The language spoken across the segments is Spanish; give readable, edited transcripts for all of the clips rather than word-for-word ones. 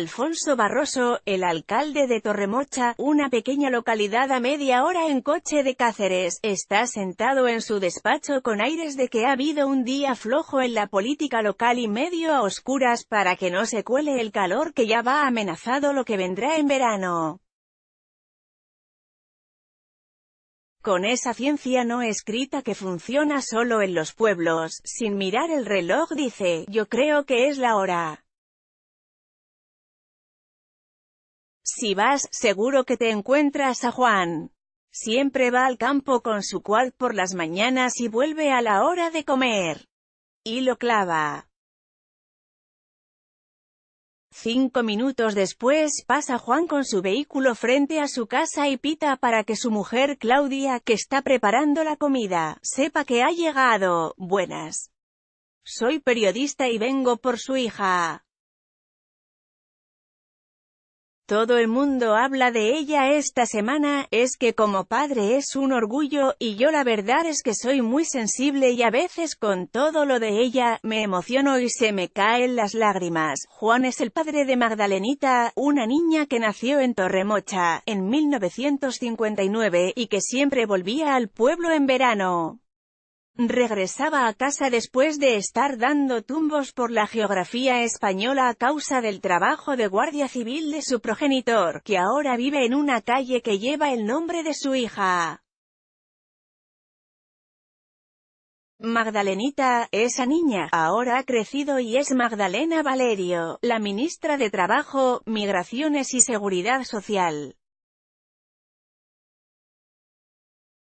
Alfonso Barroso, el alcalde de Torremocha, una pequeña localidad a media hora en coche de Cáceres, está sentado en su despacho con aires de que ha habido un día flojo en la política local y medio a oscuras para que no se cuele el calor que ya va amenazado lo que vendrá en verano. Con esa ciencia no escrita que funciona solo en los pueblos, sin mirar el reloj dice, yo creo que es la hora. Si vas, seguro que te encuentras a Juan. Siempre va al campo con su quad por las mañanas y vuelve a la hora de comer. Y lo clava. 5 minutos después, pasa Juan con su vehículo frente a su casa y pita para que su mujer Claudia, que está preparando la comida, sepa que ha llegado. Buenas. Soy periodista y vengo por su hija. Todo el mundo habla de ella esta semana, es que como padre es un orgullo, y yo la verdad es que soy muy sensible y a veces con todo lo de ella, me emociono y se me caen las lágrimas. Juan es el padre de Magdalenita, una niña que nació en Torremocha, en 1959, y que siempre volvía al pueblo en verano. Regresaba a casa después de estar dando tumbos por la geografía española a causa del trabajo de guardia civil de su progenitor, que ahora vive en una calle que lleva el nombre de su hija. Magdalenita, esa niña, ahora ha crecido y es Magdalena Valerio, la ministra de Trabajo, Migraciones y Seguridad Social.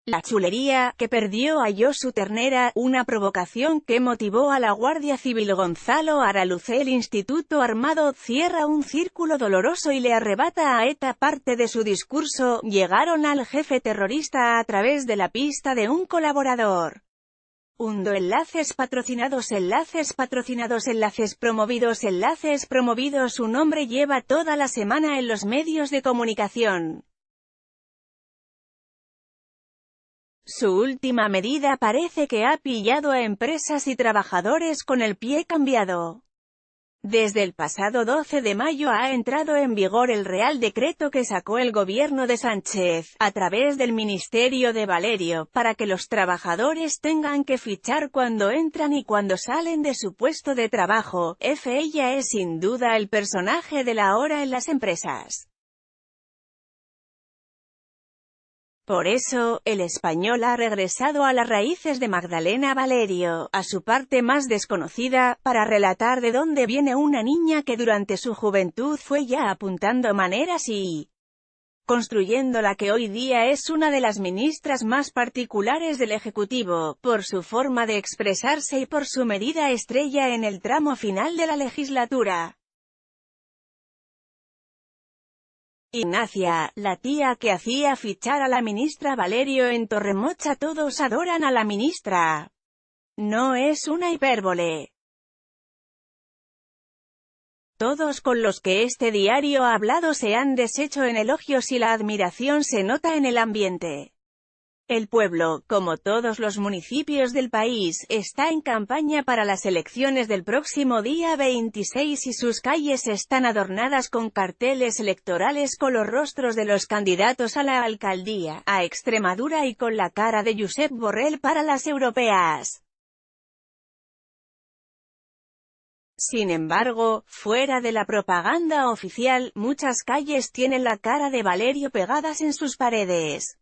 La chulería, que perdió a Josu Ternera, una provocación que motivó a la Guardia Civil. Gonzalo Araluce. El Instituto Armado cierra un círculo doloroso y le arrebata a ETA parte de su discurso. Llegaron al jefe terrorista a través de la pista de un colaborador. Hundo enlaces patrocinados, enlaces patrocinados, enlaces promovidos, enlaces promovidos. Su nombre lleva toda la semana en los medios de comunicación. Su última medida parece que ha pillado a empresas y trabajadores con el pie cambiado. Desde el pasado 12 de mayo ha entrado en vigor el Real Decreto que sacó el gobierno de Sánchez, a través del Ministerio de Valerio, para que los trabajadores tengan que fichar cuando entran y cuando salen de su puesto de trabajo. Ella es sin duda el personaje de la hora en las empresas. Por eso, El Español ha regresado a las raíces de Magdalena Valerio, a su parte más desconocida, para relatar de dónde viene una niña que durante su juventud fue ya apuntando maneras y construyendo la que hoy día es una de las ministras más particulares del Ejecutivo, por su forma de expresarse y por su medida estrella en el tramo final de la legislatura. Ignacia, la tía que hacía fichar a la ministra Valerio en Torremocha. Todos adoran a la ministra. No es una hipérbole. Todos con los que este diario ha hablado se han deshecho en elogios y la admiración se nota en el ambiente. El pueblo, como todos los municipios del país, está en campaña para las elecciones del próximo día 26 y sus calles están adornadas con carteles electorales con los rostros de los candidatos a la alcaldía, a Extremadura y con la cara de Josep Borrell para las europeas. Sin embargo, fuera de la propaganda oficial, muchas calles tienen la cara de Valerio pegadas en sus paredes.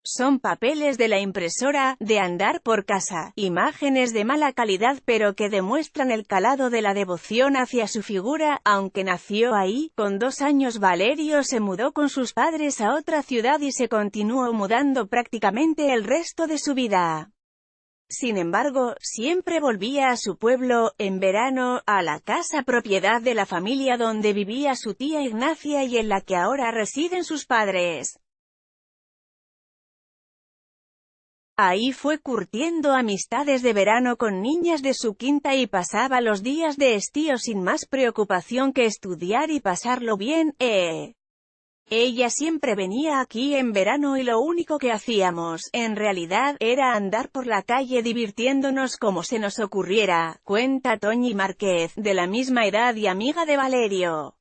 Son papeles de la impresora, de andar por casa, imágenes de mala calidad pero que demuestran el calado de la devoción hacia su figura. Aunque nació ahí, con 2 años Valerio se mudó con sus padres a otra ciudad y se continuó mudando prácticamente el resto de su vida. Sin embargo, siempre volvía a su pueblo, en verano, a la casa propiedad de la familia donde vivía su tía Ignacia y en la que ahora residen sus padres. Ahí fue curtiendo amistades de verano con niñas de su quinta y pasaba los días de estío sin más preocupación que estudiar y pasarlo bien. Ella siempre venía aquí en verano y lo único que hacíamos, en realidad, era andar por la calle divirtiéndonos como se nos ocurriera, cuenta Toñi Márquez, de la misma edad y amiga de Valerio.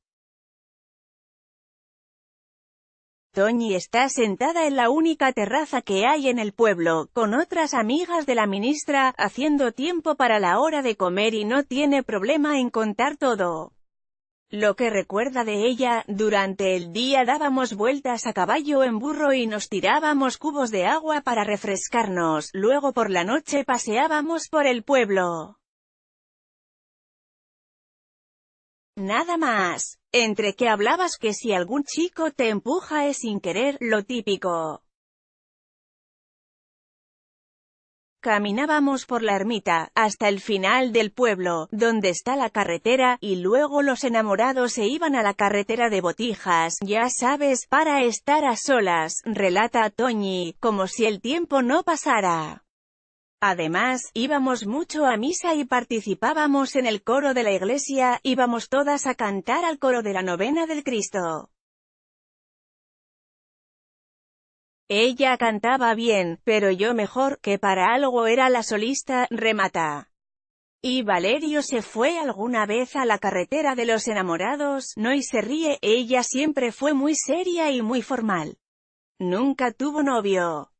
Toñi está sentada en la única terraza que hay en el pueblo, con otras amigas de la ministra, haciendo tiempo para la hora de comer y no tiene problema en contar todo lo que recuerda de ella. Durante el día dábamos vueltas a caballo en burro y nos tirábamos cubos de agua para refrescarnos, luego por la noche paseábamos por el pueblo. Nada más. Entre que hablabas que si algún chico te empuja es sin querer, lo típico. Caminábamos por la ermita, hasta el final del pueblo, donde está la carretera, y luego los enamorados se iban a la carretera de Botijas, ya sabes, para estar a solas, relata Toñi, como si el tiempo no pasara. Además, íbamos mucho a misa y participábamos en el coro de la iglesia, íbamos todas a cantar al coro de la novena del Cristo. Ella cantaba bien, pero yo mejor, que para algo era la solista, remata. ¿Y Valerio se fue alguna vez a la carretera de los enamorados? No, y se ríe, ella siempre fue muy seria y muy formal. Nunca tuvo novio.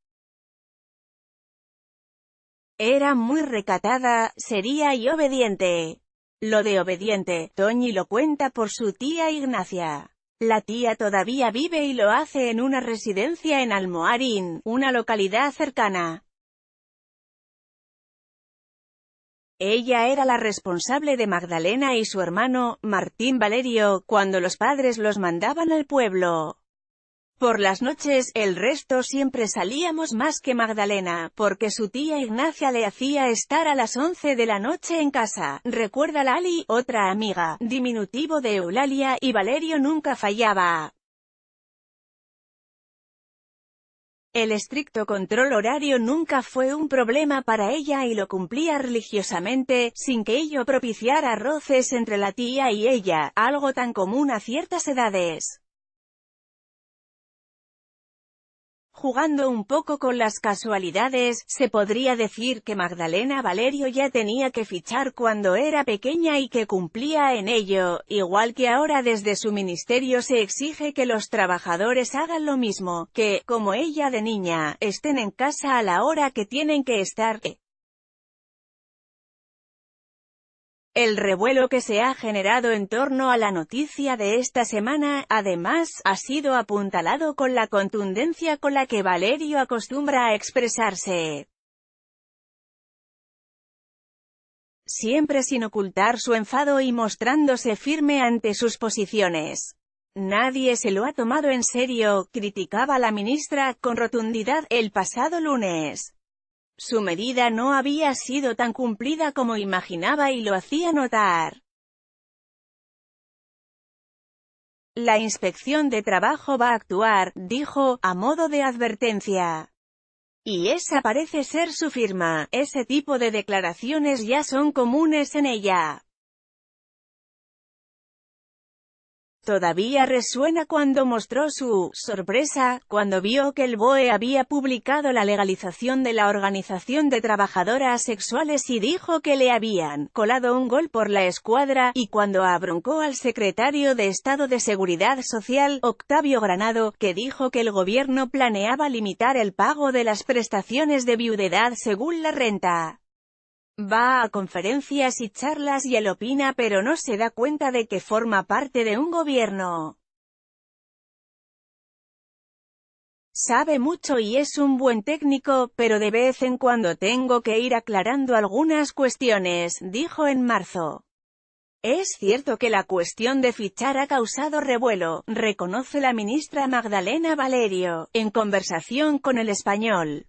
Era muy recatada, seria y obediente. Lo de obediente, Toñi lo cuenta por su tía Ignacia. La tía todavía vive y lo hace en una residencia en Almoharín, una localidad cercana. Ella era la responsable de Magdalena y su hermano, Martín Valerio, cuando los padres los mandaban al pueblo. Por las noches, el resto siempre salíamos más que Magdalena, porque su tía Ignacia le hacía estar a las 11 de la noche en casa, recuerda Lali, otra amiga, diminutivo de Eulalia, y Valerio nunca fallaba. El estricto control horario nunca fue un problema para ella y lo cumplía religiosamente, sin que ello propiciara roces entre la tía y ella, algo tan común a ciertas edades. Jugando un poco con las casualidades, se podría decir que Magdalena Valerio ya tenía que fichar cuando era pequeña y que cumplía en ello, igual que ahora desde su ministerio se exige que los trabajadores hagan lo mismo, que, como ella de niña, estén en casa a la hora que tienen que estar. El revuelo que se ha generado en torno a la noticia de esta semana, además, ha sido apuntalado con la contundencia con la que Valerio acostumbra a expresarse. Siempre sin ocultar su enfado y mostrándose firme ante sus posiciones. Nadie se lo ha tomado en serio, criticaba la ministra con rotundidad el pasado lunes. Su medida no había sido tan cumplida como imaginaba y lo hacía notar. La Inspección de Trabajo va a actuar, dijo, a modo de advertencia. Y esa parece ser su firma. Ese tipo de declaraciones ya son comunes en ella. Todavía resuena cuando mostró su sorpresa, cuando vio que el BOE había publicado la legalización de la Organización de Trabajadoras Sexuales y dijo que le habían colado un gol por la escuadra, y cuando abroncó al secretario de Estado de Seguridad Social, Octavio Granado, que dijo que el gobierno planeaba limitar el pago de las prestaciones de viudedad según la renta. Va a conferencias y charlas y él opina pero no se da cuenta de que forma parte de un gobierno. Sabe mucho y es un buen técnico, pero de vez en cuando tengo que ir aclarando algunas cuestiones, dijo en marzo. Es cierto que la cuestión de fichar ha causado revuelo, reconoce la ministra Magdalena Valerio, en conversación con El Español.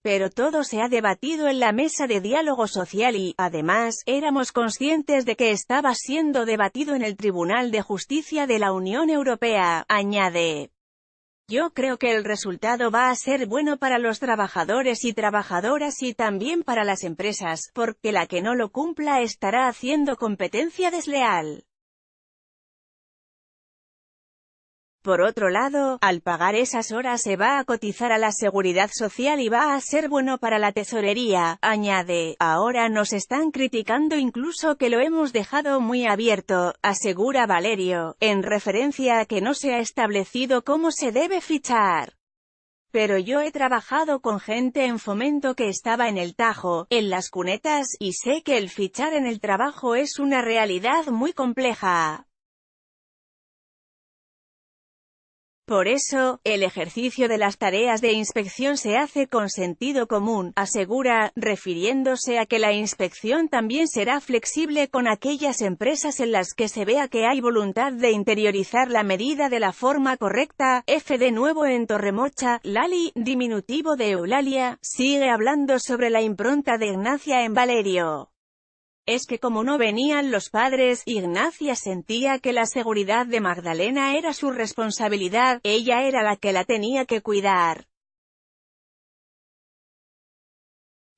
Pero todo se ha debatido en la mesa de diálogo social y, además, éramos conscientes de que estaba siendo debatido en el Tribunal de Justicia de la Unión Europea, añade. Yo creo que el resultado va a ser bueno para los trabajadores y trabajadoras y también para las empresas, porque la que no lo cumpla estará haciendo competencia desleal. Por otro lado, al pagar esas horas se va a cotizar a la seguridad social y va a ser bueno para la tesorería, añade. Ahora nos están criticando incluso que lo hemos dejado muy abierto, asegura Valerio, en referencia a que no se ha establecido cómo se debe fichar. Pero yo he trabajado con gente en Fomento que estaba en el Tajo, en las cunetas, y sé que el fichar en el trabajo es una realidad muy compleja. Por eso, el ejercicio de las tareas de inspección se hace con sentido común, asegura, refiriéndose a que la inspección también será flexible con aquellas empresas en las que se vea que hay voluntad de interiorizar la medida de la forma correcta. De nuevo en Torremocha, Lali, diminutivo de Eulalia, sigue hablando sobre la impronta de Ignacia en Valerio. Es que como no venían los padres, Ignacia sentía que la seguridad de Magdalena era su responsabilidad, ella era la que la tenía que cuidar.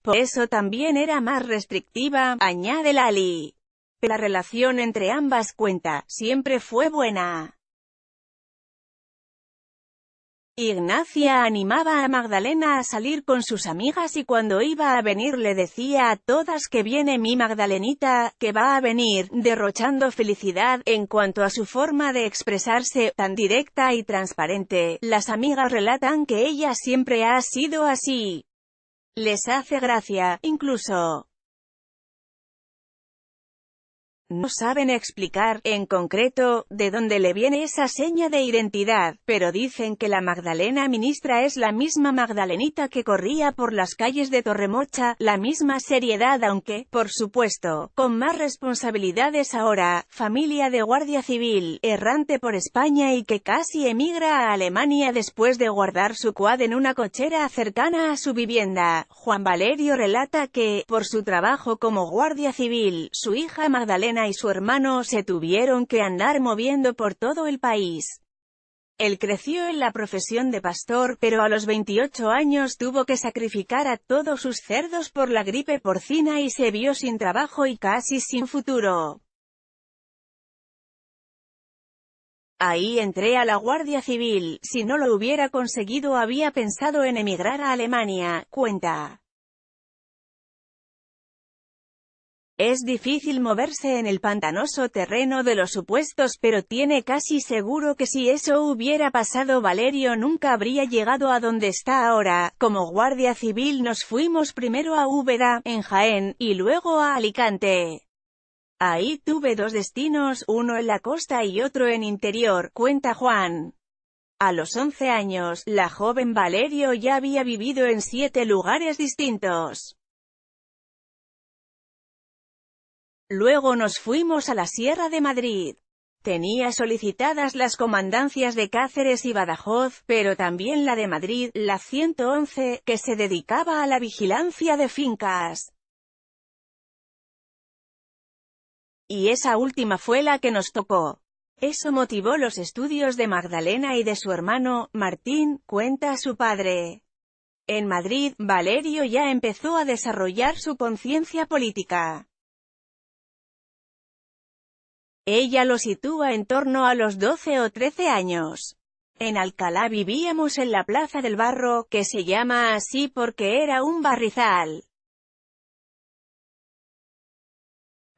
Por eso también era más restrictiva, añade Lali. La relación entre ambas, cuenta, siempre fue buena. Ignacia animaba a Magdalena a salir con sus amigas y cuando iba a venir le decía a todas que viene mi Magdalenita, que va a venir, derrochando felicidad. En cuanto a su forma de expresarse, tan directa y transparente, las amigas relatan que ella siempre ha sido así. Les hace gracia, incluso. No saben explicar, en concreto, de dónde le viene esa seña de identidad, pero dicen que la Magdalena ministra es la misma Magdalenita que corría por las calles de Torremocha, la misma seriedad aunque, por supuesto, con más responsabilidades ahora, familia de guardia civil, errante por España y que casi emigra a Alemania después de guardar su quad en una cochera cercana a su vivienda. Juan Valerio relata que, por su trabajo como guardia civil, su hija Magdalena y su hermano se tuvieron que andar moviendo por todo el país. Él creció en la profesión de pastor, pero a los 28 años tuvo que sacrificar a todos sus cerdos por la gripe porcina y se vio sin trabajo y casi sin futuro. Ahí entré a la Guardia Civil, si no lo hubiera conseguido había pensado en emigrar a Alemania, cuenta. Es difícil moverse en el pantanoso terreno de los supuestos, pero tiene casi seguro que si eso hubiera pasado Valerio nunca habría llegado a donde está ahora. Como guardia civil nos fuimos primero a Úbeda, en Jaén, y luego a Alicante. Ahí tuve dos destinos, uno en la costa y otro en interior, cuenta Juan. A los 11 años, la joven Valerio ya había vivido en 7 lugares distintos. Luego nos fuimos a la Sierra de Madrid. Tenía solicitadas las comandancias de Cáceres y Badajoz, pero también la de Madrid, la 111, que se dedicaba a la vigilancia de fincas. Y esa última fue la que nos tocó. Eso motivó los estudios de Magdalena y de su hermano, Martín, cuenta su padre. En Madrid, Valerio ya empezó a desarrollar su conciencia política. Ella lo sitúa en torno a los 12 o 13 años. En Alcalá vivíamos en la Plaza del Barro, que se llama así porque era un barrizal.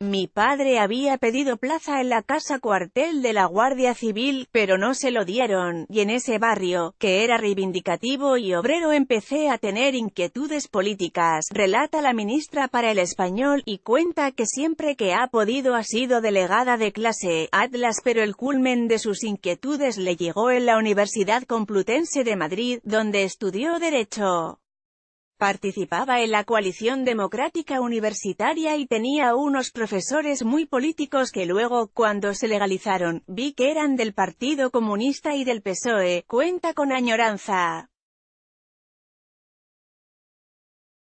Mi padre había pedido plaza en la casa cuartel de la Guardia Civil, pero no se lo dieron, y en ese barrio, que era reivindicativo y obrero empecé a tener inquietudes políticas, relata la ministra para el Español, y cuenta que siempre que ha podido ha sido delegada de clase, Atlas, pero el culmen de sus inquietudes le llegó en la Universidad Complutense de Madrid, donde estudió Derecho. Participaba en la coalición democrática universitaria y tenía unos profesores muy políticos que luego, cuando se legalizaron, vi que eran del Partido Comunista y del PSOE, cuenta con añoranza.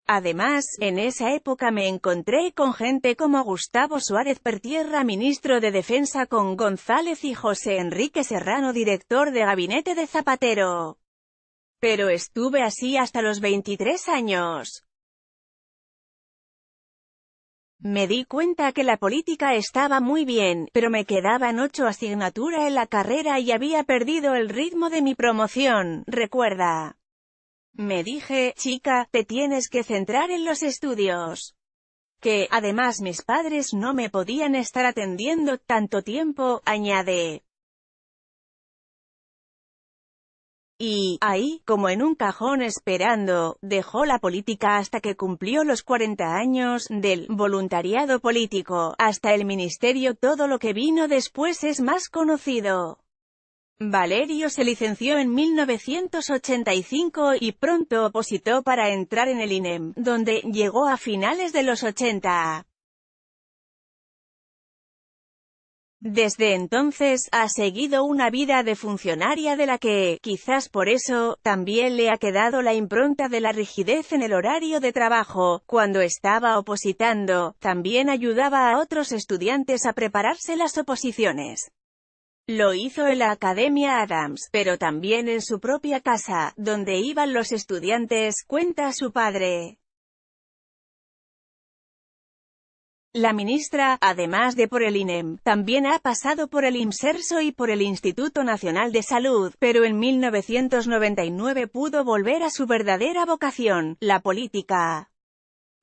Además, en esa época me encontré con gente como Gustavo Suárez Pertierra, ministro de Defensa, con González y José Enrique Serrano, director de gabinete de Zapatero. Pero estuve así hasta los 23 años. Me di cuenta que la política estaba muy bien, pero me quedaban 8 asignaturas en la carrera y había perdido el ritmo de mi promoción, recuerda. Me dije, chica, te tienes que centrar en los estudios. Que, además mis padres no me podían estar atendiendo tanto tiempo, añade. Y, ahí, como en un cajón esperando, dejó la política hasta que cumplió los 40 años, del voluntariado político, hasta el ministerio. Todo lo que vino después es más conocido. Valerio se licenció en 1985 y pronto opositó para entrar en el INEM, donde llegó a finales de los 80. Desde entonces, ha seguido una vida de funcionaria de la que, quizás por eso, también le ha quedado la impronta de la rigidez en el horario de trabajo. Cuando estaba opositando, también ayudaba a otros estudiantes a prepararse las oposiciones. Lo hizo en la Academia Adams, pero también en su propia casa, donde iban los estudiantes, cuenta su padre. La ministra, además de por el INEM, también ha pasado por el IMSERSO y por el Instituto Nacional de Salud, pero en 1999 pudo volver a su verdadera vocación, la política.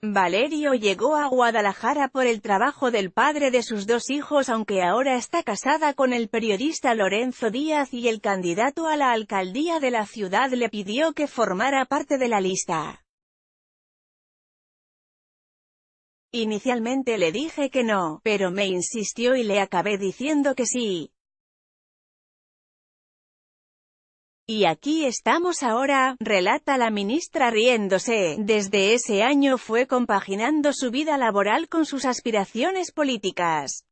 Valerio llegó a Guadalajara por el trabajo del padre de sus 2 hijos, aunque ahora está casada con el periodista Lorenzo Díaz y el candidato a la alcaldía de la ciudad le pidió que formara parte de la lista. Inicialmente le dije que no, pero me insistió y le acabé diciendo que sí. Y aquí estamos ahora, relata la ministra riéndose. Desde ese año fue compaginando su vida laboral con sus aspiraciones políticas.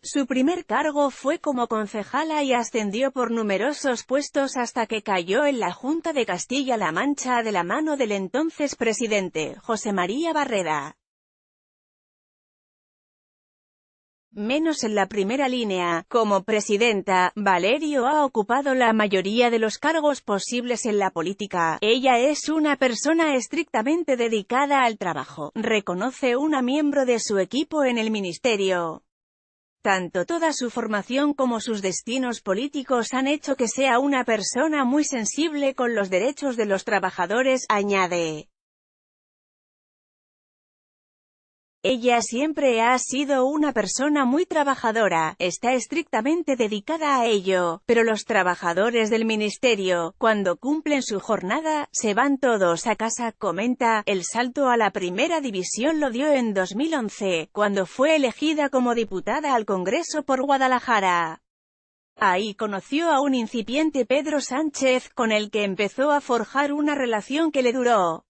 Su primer cargo fue como concejala y ascendió por numerosos puestos hasta que cayó en la Junta de Castilla-La Mancha de la mano del entonces presidente, José María Barreda. Menos en la primera línea. Como presidenta, Valerio ha ocupado la mayoría de los cargos posibles en la política. Ella es una persona estrictamente dedicada al trabajo, reconoce una miembro de su equipo en el ministerio. Tanto toda su formación como sus destinos políticos han hecho que sea una persona muy sensible con los derechos de los trabajadores, añade. Ella siempre ha sido una persona muy trabajadora, está estrictamente dedicada a ello, pero los trabajadores del ministerio, cuando cumplen su jornada, se van todos a casa, comenta. El salto a la primera división lo dio en 2011, cuando fue elegida como diputada al Congreso por Guadalajara. Ahí conoció a un incipiente Pedro Sánchez, con el que empezó a forjar una relación que le duró.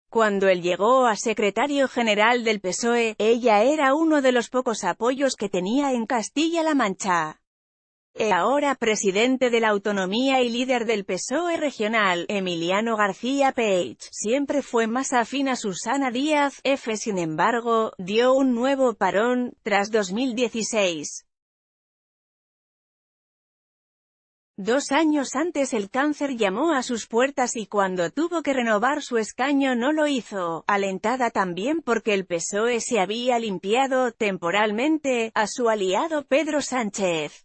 Cuando él llegó a secretario general del PSOE, ella era uno de los pocos apoyos que tenía en Castilla-La Mancha. Ahora presidente de la autonomía y líder del PSOE regional, Emiliano García Paige, siempre fue más afín a Susana Díaz, sin embargo, dio un nuevo parón, tras 2016. 2 años antes el cáncer llamó a sus puertas y cuando tuvo que renovar su escaño no lo hizo, alentada también porque el PSOE se había limpiado, temporalmente, a su aliado Pedro Sánchez.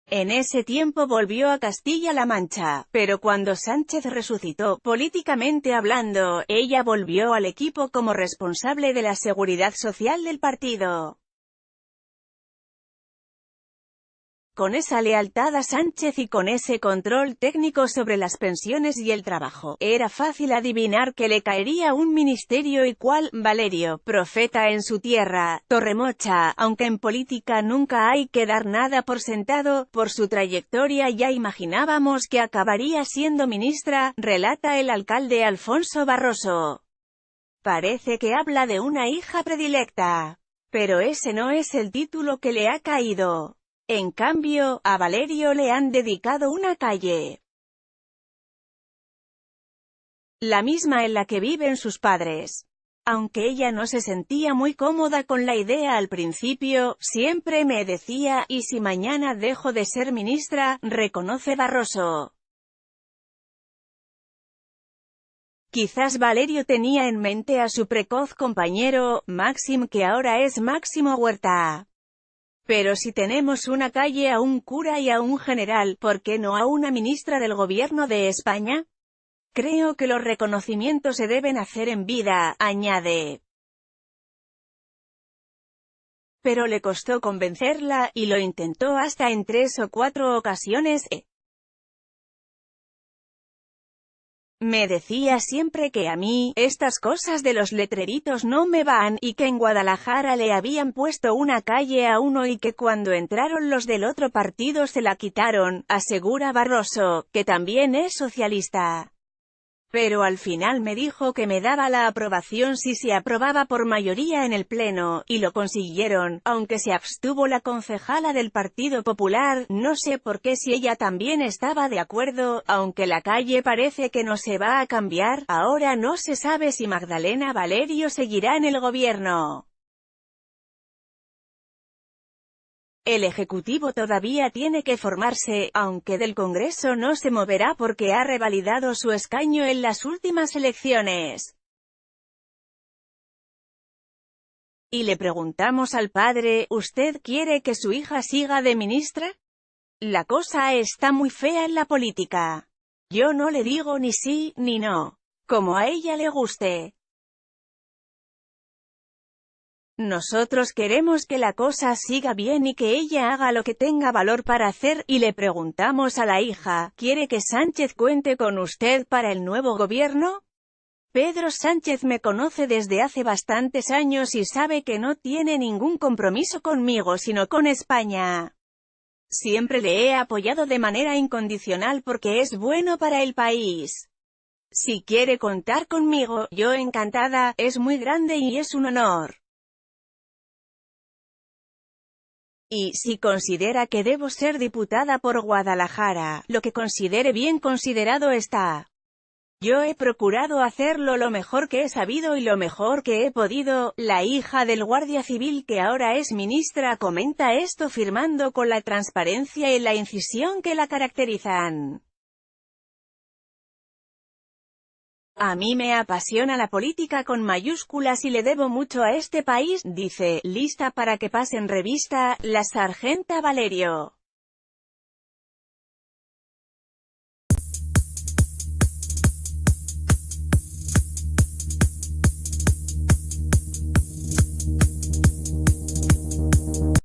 En ese tiempo volvió a Castilla-La Mancha, pero cuando Sánchez resucitó, políticamente hablando, ella volvió al equipo como responsable de la seguridad social del partido. Con esa lealtad a Sánchez y con ese control técnico sobre las pensiones y el trabajo, era fácil adivinar que le caería un ministerio y cual, Valerio, profeta en su tierra, Torremocha, aunque en política nunca hay que dar nada por sentado, por su trayectoria ya imaginábamos que acabaría siendo ministra, relata el alcalde Alfonso Barroso. Parece que habla de una hija predilecta. Pero ese no es el título que le ha caído. En cambio, a Valerio le han dedicado una calle. La misma en la que viven sus padres. Aunque ella no se sentía muy cómoda con la idea al principio, siempre me decía, ¿y si mañana dejo de ser ministra?, reconoce Barroso. Quizás Valerio tenía en mente a su precoz compañero, Máxim, que ahora es Máximo Huerta. Pero si tenemos una calle a un cura y a un general, ¿por qué no a una ministra del gobierno de España? Creo que los reconocimientos se deben hacer en vida, añade. Pero le costó convencerla, y lo intentó hasta en 3 o 4 ocasiones. Me decía siempre que a mí, estas cosas de los letreritos no me van, y que en Guadalajara le habían puesto una calle a uno y que cuando entraron los del otro partido se la quitaron, asegura Barroso, que también es socialista. Pero al final me dijo que me daba la aprobación si se aprobaba por mayoría en el Pleno, y lo consiguieron, aunque se abstuvo la concejala del Partido Popular, no sé por qué si ella también estaba de acuerdo, aunque la calle parece que no se va a cambiar, ahora no se sabe si Magdalena Valerio seguirá en el gobierno. El Ejecutivo todavía tiene que formarse, aunque del Congreso no se moverá porque ha revalidado su escaño en las últimas elecciones. Y le preguntamos al padre, ¿usted quiere que su hija siga de ministra? La cosa está muy fea en la política. Yo no le digo ni sí, ni no. Como a ella le guste. Nosotros queremos que la cosa siga bien y que ella haga lo que tenga valor para hacer, y le preguntamos a la hija, ¿quiere que Sánchez cuente con usted para el nuevo gobierno? Pedro Sánchez me conoce desde hace bastantes años y sabe que no tiene ningún compromiso conmigo sino con España. Siempre le he apoyado de manera incondicional porque es bueno para el país. Si quiere contar conmigo, yo encantada, es muy grande y es un honor. Y, si considera que debo ser diputada por Guadalajara, lo que considere bien considerado está. Yo he procurado hacerlo lo mejor que he sabido y lo mejor que he podido. La hija del guardia civil que ahora es ministra comenta esto firmando con la transparencia y la incisión que la caracterizan. A mí me apasiona la política con mayúsculas y le debo mucho a este país, dice, lista para que pasen revista, la sargenta Valerio.